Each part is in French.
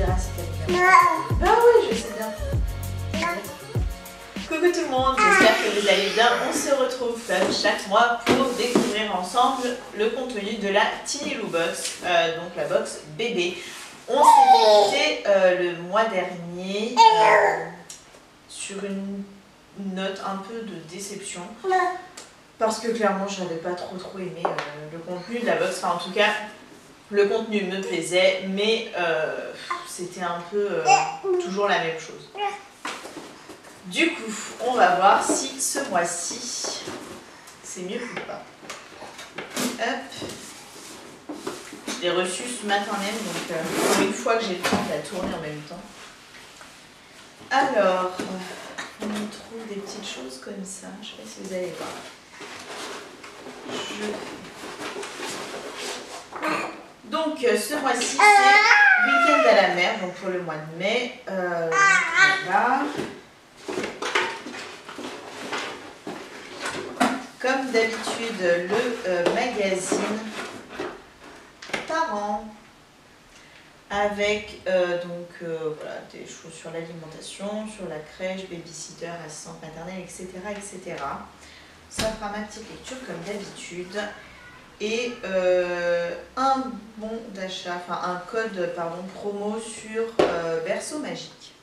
diras si t'aimes bien. Ah oui, je sais bien. Coucou tout le monde, j'espère que vous allez bien. On se retrouve comme chaque mois pour découvrir ensemble le contenu de la Tiny Lou Box, donc la box bébé. On s'est quitté le mois dernier sur une note un peu de déception parce que clairement je n'avais pas trop aimé le contenu de la box. Enfin en tout cas le contenu me plaisait, mais c'était un peu toujours la même chose. Du coup, on va voir si ce mois-ci, c'est mieux ou pas. Hop. Je l'ai reçu ce matin même, donc pour une fois que j'ai le temps de la tourner en même temps. Alors, on y trouve des petites choses comme ça. Je ne sais pas si vous allez voir. Donc, ce mois-ci, c'est Week-end à la mer, donc pour le mois de mai. Voilà. Comme d'habitude, le magazine Parents avec voilà, des choses sur l'alimentation, sur la crèche, babysitter, assistante maternelle, etc., etc. Ça fera ma petite lecture comme d'habitude. Et un bon d'achat, enfin un code promo sur Berceau Magique.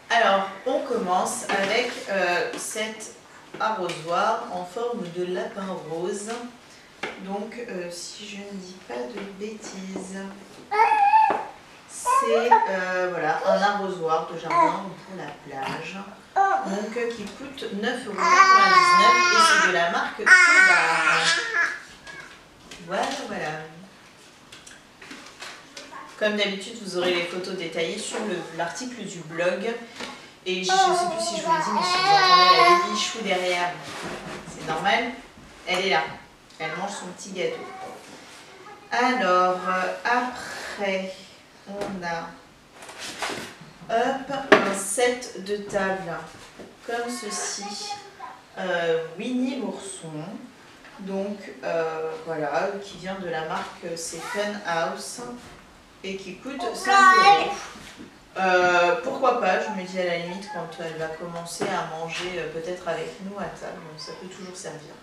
Alors, on commence avec cette arrosoir en forme de lapin rose. Donc, si je ne dis pas de bêtises, c'est voilà, un arrosoir de jardin pour la plage. Donc, qui coûte 9,99 € et c'est de la marque Tobar. Voilà. Comme d'habitude, vous aurez les photos détaillées sur l'article du blog. Et je ne sais plus si je vous l'ai dit, mais si vous entendez la baby chou derrière, c'est normal, elle est là. Elle mange son petit gâteau. Alors, après, on a un set de table comme ceci. Winnie l'ourson. Donc, voilà, qui vient de la marque c'est Fun House et qui coûte 5 €. Pourquoi pas, je me dis à la limite quand elle va commencer à manger peut-être avec nous à table, donc ça peut toujours servir.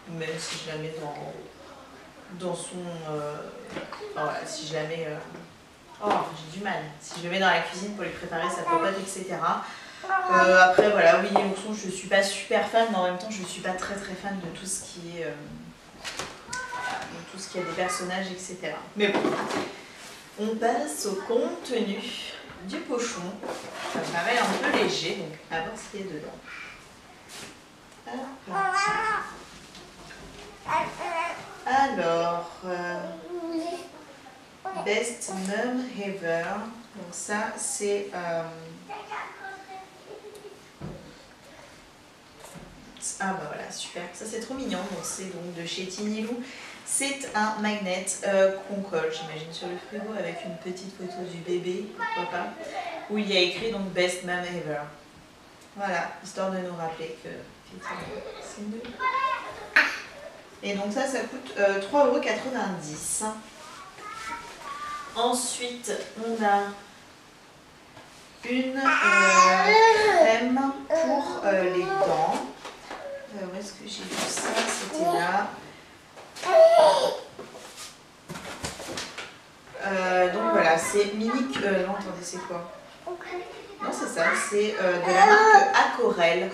Même si je la mets dans son... voilà, si je la mets... oh, j'ai du mal. Si je la mets dans la cuisine pour lui préparer sa popote, etc. Après, voilà, Winnie l'ourson, je ne suis pas super fan, mais en même temps, je ne suis pas très fan de tout ce qui est... de tout ce qui a des personnages, etc. Mais bon, on passe au contenu du pochon. Ça me paraît un peu léger, donc à voir ce qu'il y a dedans. Alors, Best Mum Ever. Donc ça, c'est... ah bah voilà, super. Ça c'est trop mignon. Donc c'est donc de chez Tiny Lou. C'est un magnet qu'on colle, j'imagine, sur le frigo avec une petite photo du bébé, pourquoi pas, où il y a écrit donc Best Mum Ever. Voilà, histoire de nous rappeler que c'est mieux. Et donc ça coûte 3,90 €. Ensuite, on a une crème pour les dents. Où est-ce que j'ai vu ça? C'était là. Donc voilà, c'est Minique. Non, attendez, c'est quoi? Non, c'est ça, c'est de la marque Aquarelle.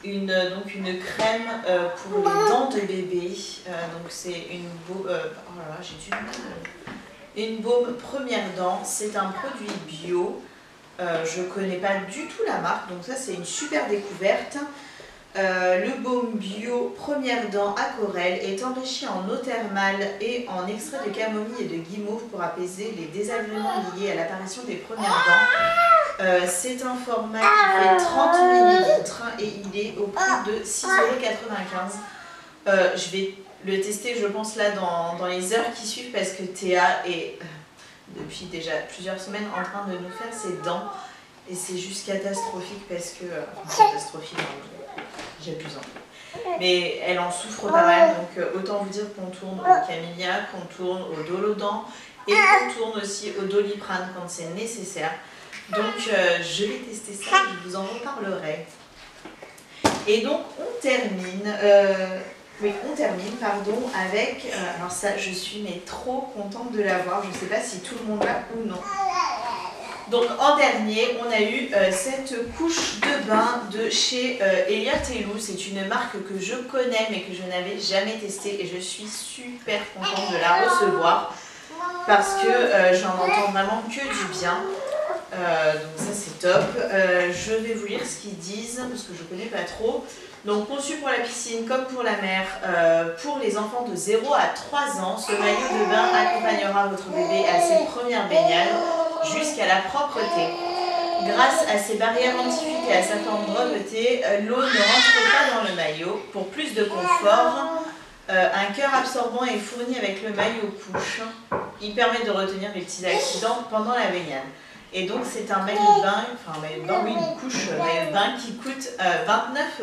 Donc une crème pour les dents de bébé. Donc c'est une baume. Oh là là, j'ai du mal. Une baume première dent. C'est un produit bio. Je connais pas du tout la marque, donc ça c'est une super découverte. Le baume bio première dent Aquarelle est enrichi en eau thermale et en extrait de camomille et de guimauve pour apaiser les désagréments liés à l'apparition des premières dents. C'est un format qui fait 30 ml et il est au prix de 6,95 €. Je vais le tester, je pense, là dans les heures qui suivent parce que Théa est depuis déjà plusieurs semaines en train de nous faire ses dents et c'est juste catastrophique parce que... catastrophique, j'abuse un peu. Mais elle en souffre pas mal, donc autant vous dire qu'on tourne au camellia, qu'on tourne au Dolodent et contourne aussi au Doliprane quand c'est nécessaire. Donc je vais tester ça, je vous en reparlerai. Et donc on termine, avec, alors ça je suis mais trop contente de l'avoir, je ne sais pas si tout le monde l'a ou non. Donc en dernier, on a eu cette couche de bain de chez Elliott & Lou. C'est une marque que je connais mais que je n'avais jamais testée et je suis super contente de la recevoir parce que j'en entends vraiment que du bien. Donc ça c'est top. Je vais vous lire ce qu'ils disent parce que je ne connais pas trop. Donc conçu pour la piscine comme pour la mer, pour les enfants de 0 à 3 ans, ce maillot de bain accompagnera votre bébé à ses premières baignades jusqu'à la propreté. Grâce à ses barrières anti-fuite et à sa forme brevetée, l'eau ne rentre pas dans le maillot. Pour plus de confort, un cœur absorbant est fourni avec le maillot couche. Il permet de retenir les petits accidents pendant la baignade. Et donc c'est un maillot de bain, oui, une couche maillot de bain qui coûte 29 €.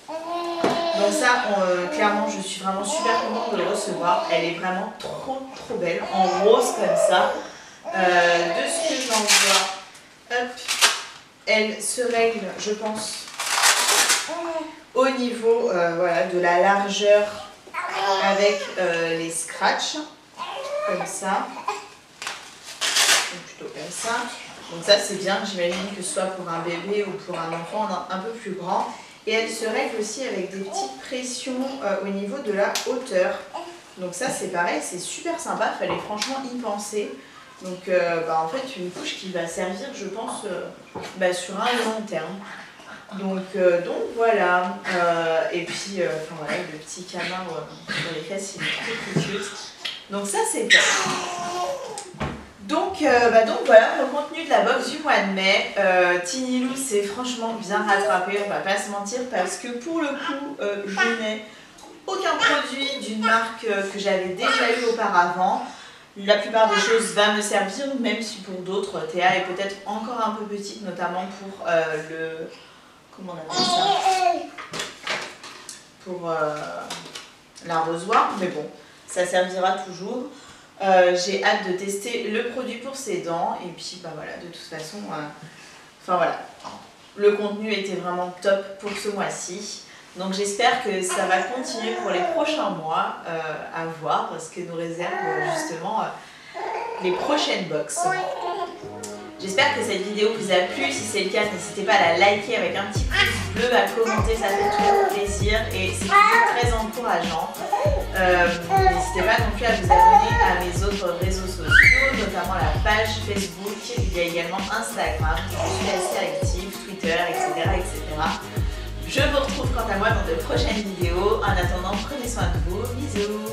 Donc ça, clairement, je suis vraiment super contente de le recevoir. Elle est vraiment trop belle, en rose comme ça. De ce que j'en vois, hop, elle se règle, je pense, au niveau voilà, de la largeur avec les scratchs, comme ça. Donc plutôt comme ça. Donc ça c'est bien, j'imagine que ce soit pour un bébé ou pour un enfant un peu plus grand. Et elle se règle aussi avec des petites pressions au niveau de la hauteur. Donc ça c'est pareil, c'est super sympa, il fallait franchement y penser. Donc en fait une couche qui va servir je pense sur un long terme. Donc voilà, et puis voilà, le petit canard dans les fesses il est très cute. Donc ça c'est top. Donc voilà le contenu de la box du mois de mai. Tiny Lou s'est franchement bien rattrapé, on va pas se mentir, parce que pour le coup je n'ai aucun produit d'une marque que j'avais déjà eu auparavant. La plupart des choses va me servir, même si pour d'autres, Théa est peut-être encore un peu petite, notamment pour comment on appelle ça, pour l'arrosoir, mais bon, ça servira toujours. J'ai hâte de tester le produit pour ses dents et puis voilà, de toute façon, voilà, le contenu était vraiment top pour ce mois-ci. Donc j'espère que ça va continuer pour les prochains mois, à voir ce que nous réservent justement les prochaines box. J'espère que cette vidéo vous a plu. Si c'est le cas, n'hésitez pas à la liker avec un petit pouce bleu, à commenter, ça fait toujours plaisir et c'est toujours très encourageant. N'hésitez pas non plus à vous abonner à mes autres réseaux sociaux, notamment la page Facebook. Il y a également Instagram, je suis assez active, Twitter, etc. Je vous retrouve quant à moi dans de prochaines vidéos. En attendant, prenez soin de vous. Bisous.